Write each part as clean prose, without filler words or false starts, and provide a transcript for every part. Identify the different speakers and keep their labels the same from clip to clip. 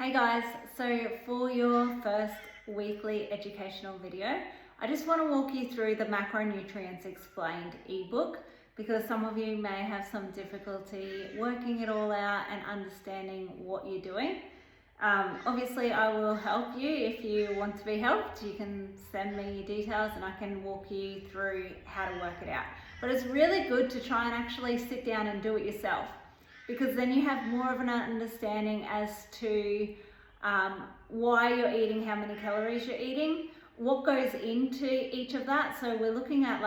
Speaker 1: Hey guys, so for your first weekly educational video, I just want to walk you through the Macronutrients Explained ebook because some of you may have some difficulty working it all out and understanding what you're doing. Obviously, I will help you if you want to be helped. You can send me your details and I can walk you through how to work it out. But it's really good to try and actually sit down and do it yourself, because then you have more of an understanding as to why you're eating, how many calories you're eating, what goes into each of that. So we're looking at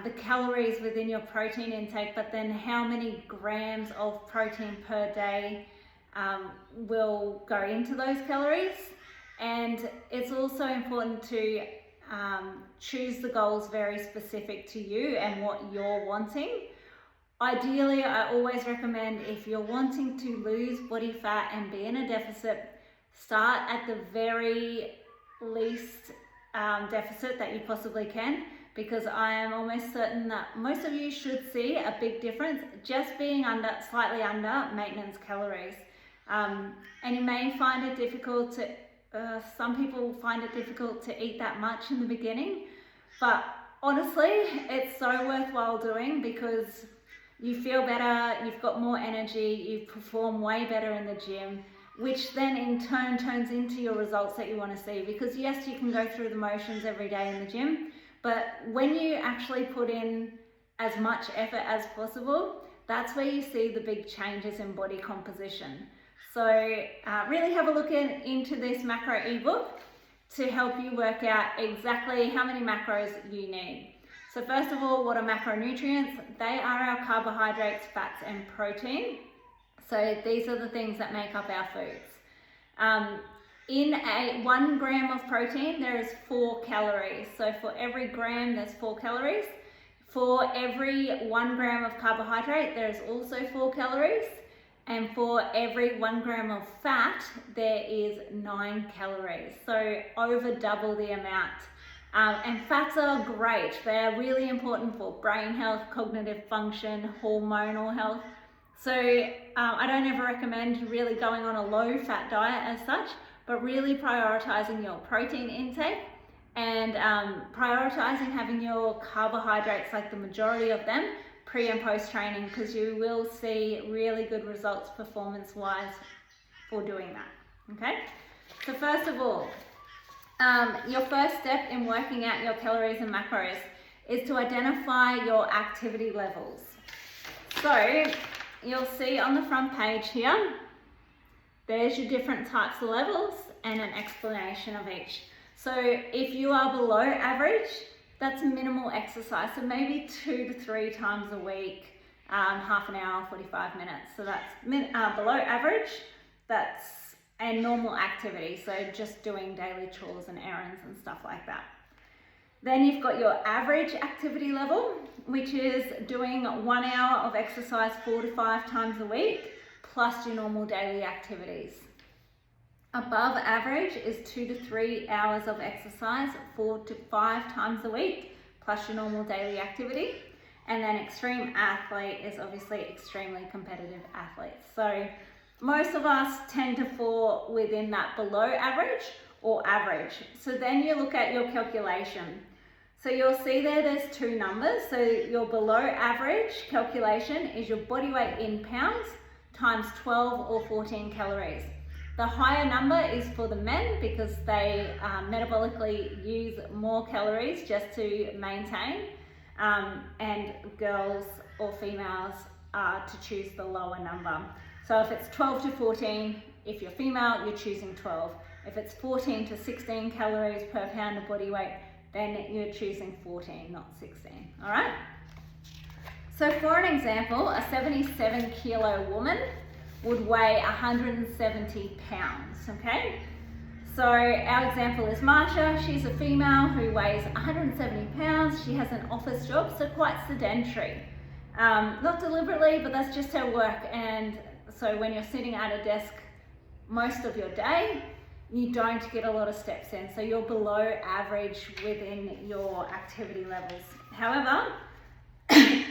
Speaker 1: the calories within your protein intake, but then how many grams of protein per day will go into those calories. And it's also important to choose the goals very specific to you and what you're wanting. Ideally, I always recommend, if you're wanting to lose body fat and be in a deficit, start at the very least deficit that you possibly can, because I am almost certain that most of you should see a big difference just being slightly under maintenance calories. And you may find it difficult to, some people find it difficult to eat that much in the beginning, but honestly, it's so worthwhile doing because you feel better, you've got more energy, you perform way better in the gym, which then in turn turns into your results that you want to see. Because yes, you can go through the motions every day in the gym, but when you actually put in as much effort as possible, that's where you see the big changes in body composition. So really have a look into this macro ebook to help you work out exactly how many macros you need. So first of all, what are macronutrients? They are our carbohydrates, fats, and protein. So these are the things that make up our foods. In 1 gram of protein, there is 4 calories. So for every gram, there's 4 calories. For every 1 gram of carbohydrate, there is also 4 calories. And for every 1 gram of fat, there is 9 calories. So over double the amount. And fats are great. They are really important for brain health, cognitive function, hormonal health. So I don't ever recommend really going on a low fat diet as such, but really prioritizing your protein intake and prioritizing having your carbohydrates, like the majority of them, pre and post training, because you will see really good results performance-wise for doing that, okay? So first of all, your first step in working out your calories and macros is to identify your activity levels. So you'll see on the front page here, there's your different types of levels and an explanation of each. So if you are below average, that's minimal exercise. So maybe 2 to 3 times a week, half an hour, 45 minutes. So that's below average. That's a normal activity, so just doing daily chores and errands and stuff like that. Then you've got your average activity level, which is doing 1 hour of exercise 4 to 5 times a week, plus your normal daily activities. Above average is 2 to 3 hours of exercise 4 to 5 times a week, plus your normal daily activity. And then extreme athlete is obviously extremely competitive athletes. So most of us tend to fall within that below average or average. So then you look at your calculation. So you'll see there's 2 numbers. So your below average calculation is your body weight in pounds times 12 or 14 calories. The higher number is for the men because they metabolically use more calories just to maintain, and girls or females are to choose the lower number. So if it's 12 to 14, if you're female, you're choosing 12. If it's 14 to 16 calories per pound of body weight, then you're choosing 14, not 16, all right? So for an example, a 77 kilo woman would weigh 170 pounds, okay? So our example is Marsha. She's a female who weighs 170 pounds. She has an office job, so quite sedentary. Not deliberately, but that's just her work. And so when you're sitting at a desk most of your day, you don't get a lot of steps in. So you're below average within your activity levels. However,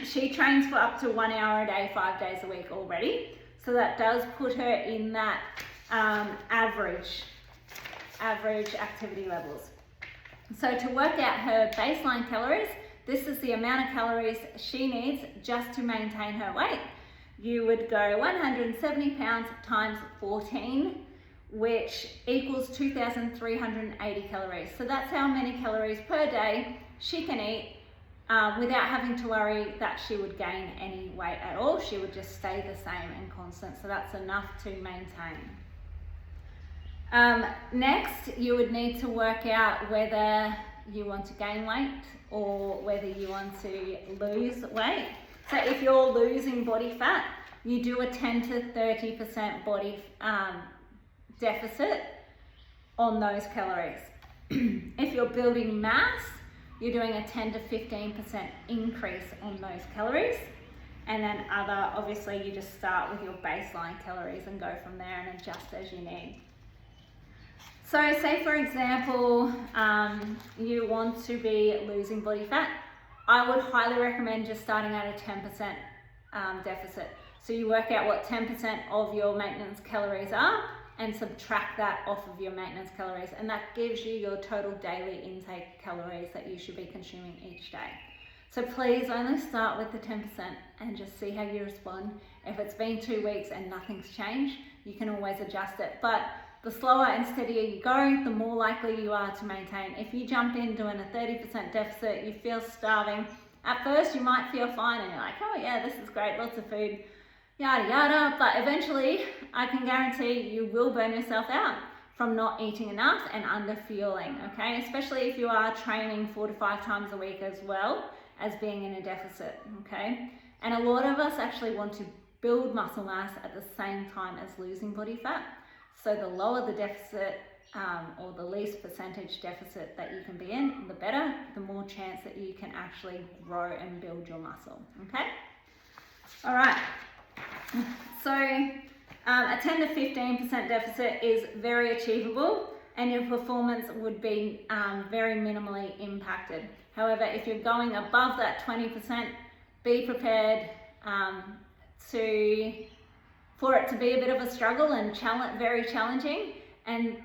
Speaker 1: she trains for up to 1 hour a day, 5 days a week already. So that does put her in that average activity levels. So to work out her baseline calories, this is the amount of calories she needs just to maintain her weight. You would go 170 pounds times 14, which equals 2,380 calories. So that's how many calories per day she can eat without having to worry that she would gain any weight at all. She would just stay the same and constant. So that's enough to maintain. Next, you would need to work out whether you want to gain weight or whether you want to lose weight. So if you're losing body fat, you do a 10 to 30% body deficit on those calories. If you're building mass, you're doing a 10 to 15% increase on those calories. And then obviously you just start with your baseline calories and go from there and adjust as you need. So say for example, you want to be losing body fat. I would highly recommend just starting at a 10% deficit. So you work out what 10% of your maintenance calories are and subtract that off of your maintenance calories. And that gives you your total daily intake calories that you should be consuming each day. So please only start with the 10% and just see how you respond. If it's been 2 weeks and nothing's changed, you can always adjust it. But the slower and steadier you go, the more likely you are to maintain. If you jump in doing a 30% deficit, you feel starving. At first you might feel fine and you're like, oh yeah, this is great, lots of food, yada yada. But eventually I can guarantee you will burn yourself out from not eating enough and under fueling, okay? Especially if you are training 4 to 5 times a week as well as being in a deficit, okay? And a lot of us actually want to build muscle mass at the same time as losing body fat. So the lower the deficit or the least percentage deficit that you can be in, the better, the more chance that you can actually grow and build your muscle, okay? All right, so a 10 to 15% deficit is very achievable and your performance would be very minimally impacted. However, if you're going above that 20%, be prepared for it to be a bit of a struggle and very challenging, and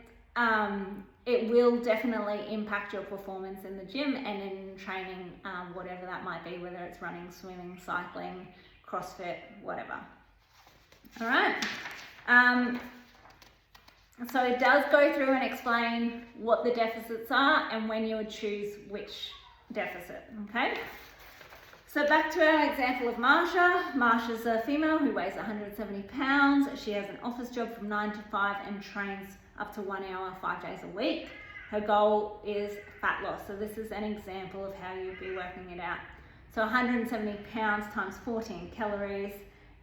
Speaker 1: it will definitely impact your performance in the gym and in training, whatever that might be, whether it's running, swimming, cycling, CrossFit, whatever. All right. So it does go through and explain what the deficits are and when you would choose which deficit, okay? So back to our example of Marsha. Marsha's a female who weighs 170 pounds. She has an office job from 9 to 5 and trains up to 1 hour, 5 days a week. Her goal is fat loss. So this is an example of how you'd be working it out. So 170 pounds times 14 calories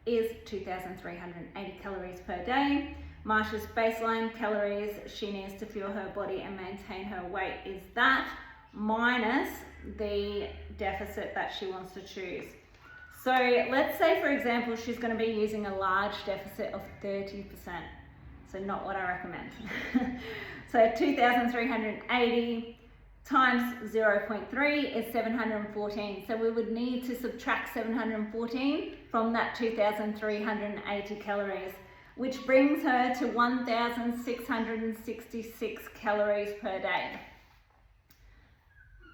Speaker 1: is 2,380 calories per day. Marsha's baseline calories she needs to fuel her body and maintain her weight is that minus the deficit that she wants to choose. So let's say, for example, she's going to be using a large deficit of 30%. So not what I recommend. So 2,380 times 0.3 is 714. So we would need to subtract 714 from that 2,380 calories, which brings her to 1,666 calories per day.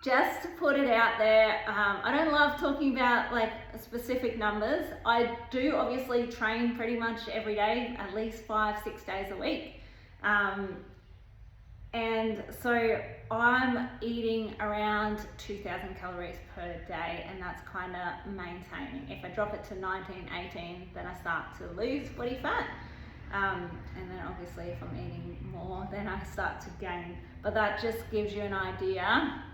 Speaker 1: Just to put it out there, I don't love talking about like specific numbers. I do obviously train pretty much every day, at least 5-6 days a week. And so I'm eating around 2,000 calories per day, and that's kind of maintaining. If I drop it to 19, 18, then I start to lose body fat. And then obviously if I'm eating more, then I start to gain. But that just gives you an idea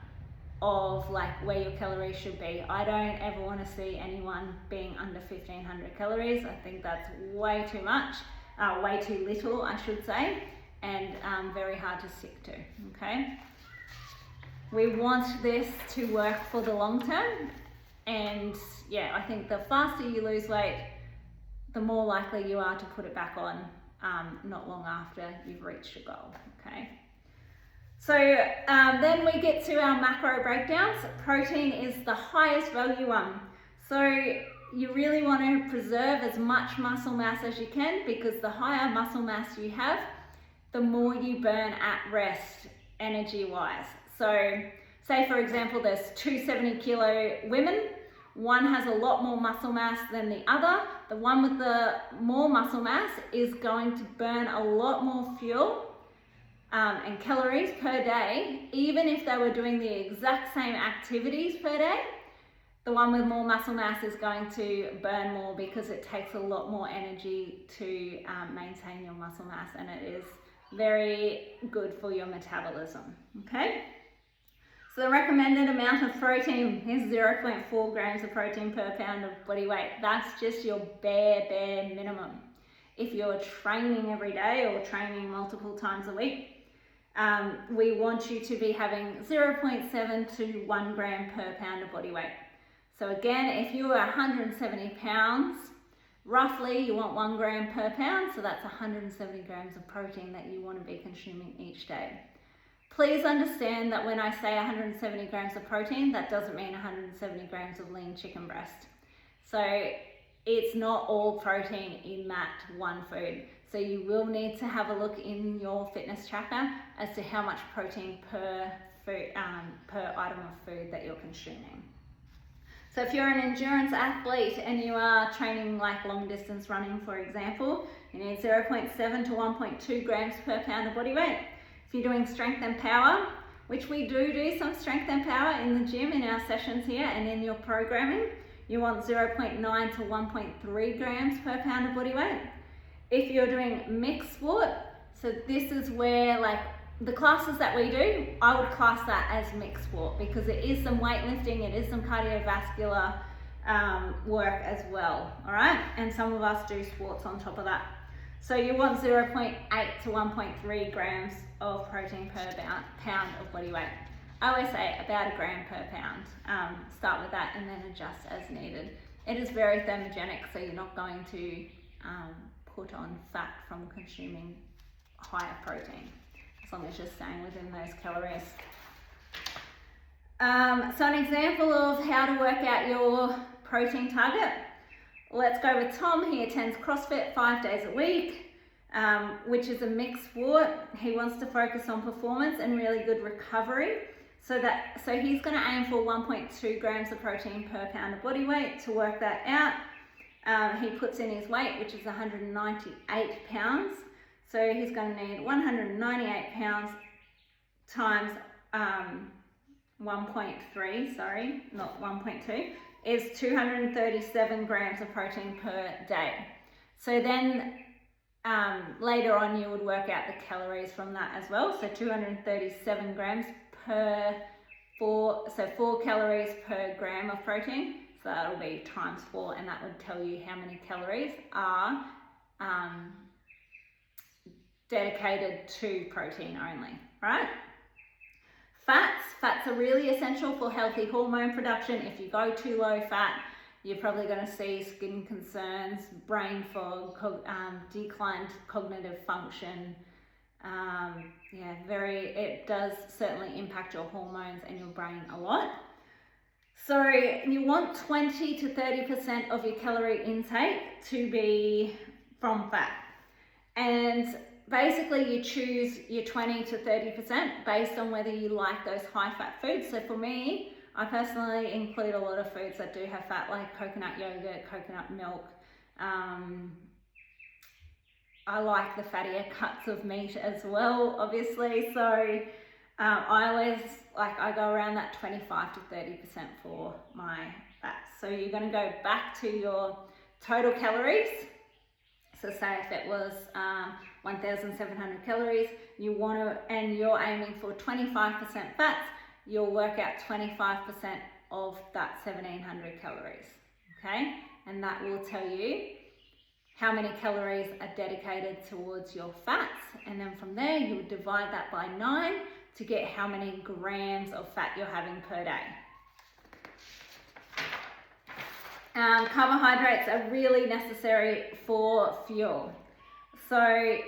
Speaker 1: of like where your calories should be. I don't ever want to see anyone being under 1,500 calories. I think that's way too much, way too little, I should say, and very hard to stick to, okay? We want this to work for the long term, and yeah, I think the faster you lose weight, the more likely you are to put it back on not long after you've reached your goal, okay? So then we get to our macro breakdowns. Protein is the highest value one. So you really want to preserve as much muscle mass as you can, because the higher muscle mass you have, the more you burn at rest energy wise. So say for example there's 270 kilo women, one has a lot more muscle mass than the other. The one with the more muscle mass is going to burn a lot more fuel and calories per day, even if they were doing the exact same activities per day. The one with more muscle mass is going to burn more because it takes a lot more energy to maintain your muscle mass, and it is very good for your metabolism, okay? So the recommended amount of protein is 0.4 grams of protein per pound of body weight. That's just your bare minimum. If you're training every day or training multiple times a week, we want you to be having 0.7 to 1 gram per pound of body weight. So again, if you are 170 pounds, roughly you want 1 gram per pound, so that's 170 grams of protein that you want to be consuming each day. Please understand that when I say 170 grams of protein, that doesn't mean 170 grams of lean chicken breast. So it's not all protein in that one food. So you will need to have a look in your fitness tracker as to how much protein per item of food that you're consuming. So if you're an endurance athlete and you are training like long distance running, for example, you need 0.7 to 1.2 grams per pound of body weight. If you're doing strength and power, which we do some strength and power in the gym in our sessions here and in your programming, you want 0.9 to 1.3 grams per pound of body weight. If you're doing mixed sport, so this is where like the classes that we do, I would class that as mixed sport because it is some weightlifting, it is some cardiovascular work as well, all right? And some of us do sports on top of that. So you want 0.8 to 1.3 grams of protein per pound of body weight. I always say about 1 gram per pound. Start with that and then adjust as needed. It is very thermogenic, so you're not going to put on fat from consuming higher protein, as long as you're staying within those calories. So an example of how to work out your protein target. Let's go with Tom. He attends CrossFit 5 days a week, which is a mixed sport. He wants to focus on performance and really good recovery. So he's going to aim for 1.2 grams of protein per pound of body weight. To work that out, he puts in his weight, which is 198 pounds. So he's going to need 198 pounds times 1.3, sorry, not 1.2, is 237 grams of protein per day. So then later on you would work out the calories from that as well. So 237 grams per 4 calories per gram of protein. So that'll be times 4, and that would tell you how many calories are dedicated to protein only, right? Fats are really essential for healthy hormone production. If you go too low fat, you're probably going to see skin concerns, brain fog, declined cognitive function. It does certainly impact your hormones and your brain a lot. So you want 20 to 30% of your calorie intake to be from fat. And basically you choose your 20 to 30% based on whether you like those high fat foods. So for me, I personally include a lot of foods that do have fat, like coconut yogurt, coconut milk. I like the fattier cuts of meat as well, obviously. So I go around that 25 to 30% for my fats. So you're going to go back to your total calories. So say if it was 1,700 calories, and you're aiming for 25% fats, you'll work out 25% of that 1,700 calories, okay? And that will tell you how many calories are dedicated towards your fats, and then from there you would divide that by 9 to get how many grams of fat you're having per day. Carbohydrates are really necessary for fuel. So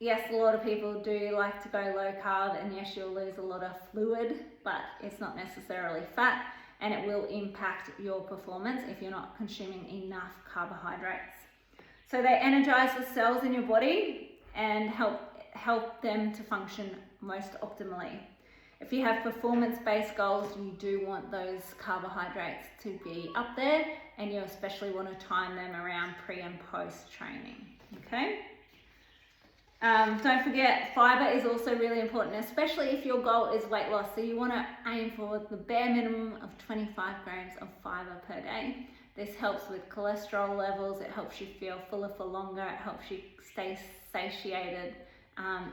Speaker 1: yes, a lot of people do like to go low carb, and yes, you'll lose a lot of fluid, but it's not necessarily fat. and it will impact your performance if you're not consuming enough carbohydrates. So they energize the cells in your body and help them to function most optimally. If you have performance-based goals, you do want those carbohydrates to be up there, and you especially want to time them around pre and post training, okay? Don't forget, fiber is also really important, especially if your goal is weight loss. So you want to aim for the bare minimum of 25 grams of fiber per day. This helps with cholesterol levels, it helps you feel fuller for longer, it helps you stay satiated,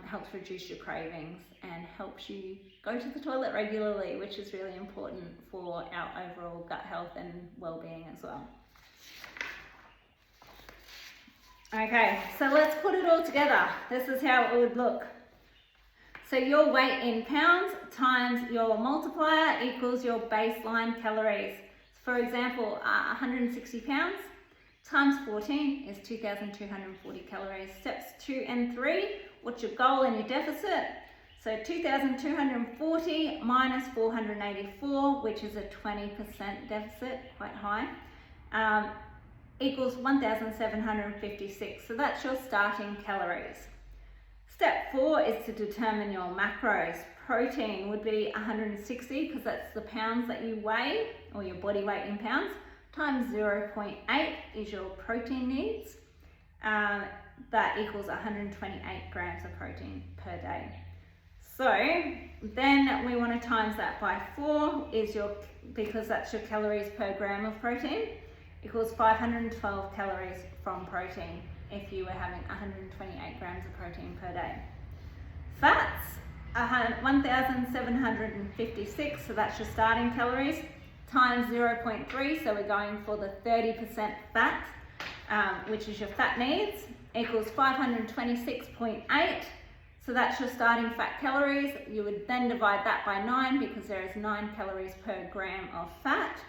Speaker 1: helps reduce your cravings, and helps you go to the toilet regularly, which is really important for our overall gut health and well-being as well. Okay, so let's put it all together. This is how it would look. So your weight in pounds times your multiplier equals your baseline calories. For example, 160 pounds times 14 is 2,240 calories. Steps 2 and 3, what's your goal and your deficit? So 2,240 minus 484, which is a 20% deficit, quite high, equals 1,756. So that's your starting calories. Step 4 is to determine your macros. Protein would be 160 because that's the pounds that you weigh, or your body weight in pounds, times 0.8 is your protein needs. That equals 128 grams of protein per day. So then we want to times that by 4 because that's your calories per gram of protein, equals 512 calories from protein if you were having 128 grams of protein per day. Fats, 1,756, so that's your starting calories, times 0.3, so we're going for the 30% fat, which is your fat needs, equals 526.8. So that's your starting fat calories. You would then divide that by 9 because there is 9 calories per gram of fat,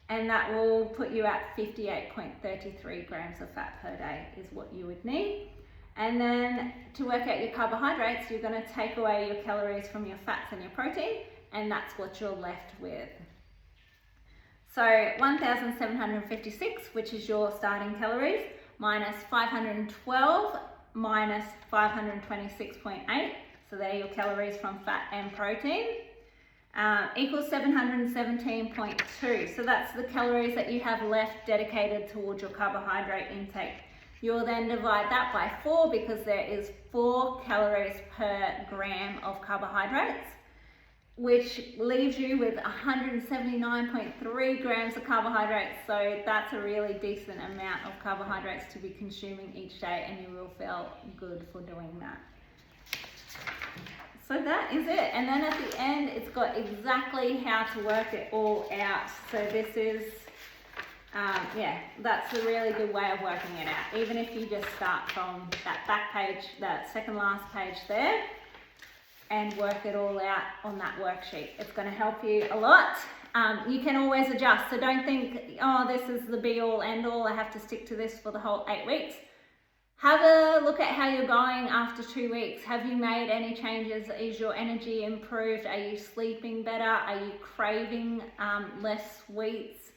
Speaker 1: and that will put you at 58.33 grams of fat per day is what you would need. And then to work out your carbohydrates, you're going to take away your calories from your fats and your protein, and that's what you're left with. So 1,756, which is your starting calories, minus 512 minus 526.8, so they're your calories from fat and protein, equals 717.2. So that's the calories that you have left dedicated towards your carbohydrate intake. You'll then divide that by 4 because there is 4 calories per gram of carbohydrates, which leaves you with 179.3 grams of carbohydrates. So that's a really decent amount of carbohydrates to be consuming each day, and you will feel good for doing that. So that is it. And then at the end, it's got exactly how to work it all out. So this is, that's a really good way of working it out. Even if you just start from that back page, that second last page there, and work it all out on that worksheet. It's going to help you a lot. You can always adjust, so don't think, oh, this is the be all end all, I have to stick to this for the whole 8 weeks. Have a look at how you're going after 2 weeks. Have you made any changes? Is your energy improved? Are you sleeping better? Are you craving less sweets?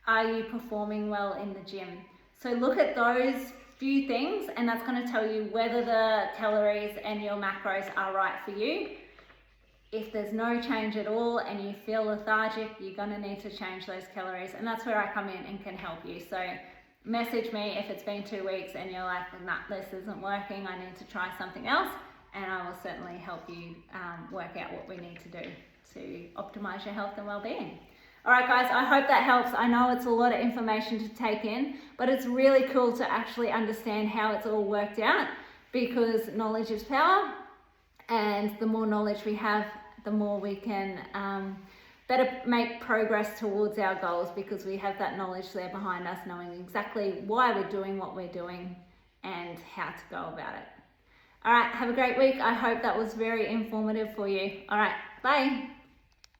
Speaker 1: Are you performing well in the gym? So look at those few things, and that's going to tell you whether the calories and your macros are right for you. If there's no change at all and you feel lethargic, you're going to need to change those calories, and that's where I come in and can help you. So message me if it's been 2 weeks and you're like, nah, this isn't working, I need to try something else, and I will certainly help you work out what we need to do to optimize your health and well-being. All right, guys, I hope that helps. I know it's a lot of information to take in, but it's really cool to actually understand how it's all worked out, because knowledge is power, and the more knowledge we have, the more we can better make progress towards our goals, because we have that knowledge there behind us, knowing exactly why we're doing what we're doing and how to go about it. All right, have a great week. I hope that was very informative for you. All right, bye.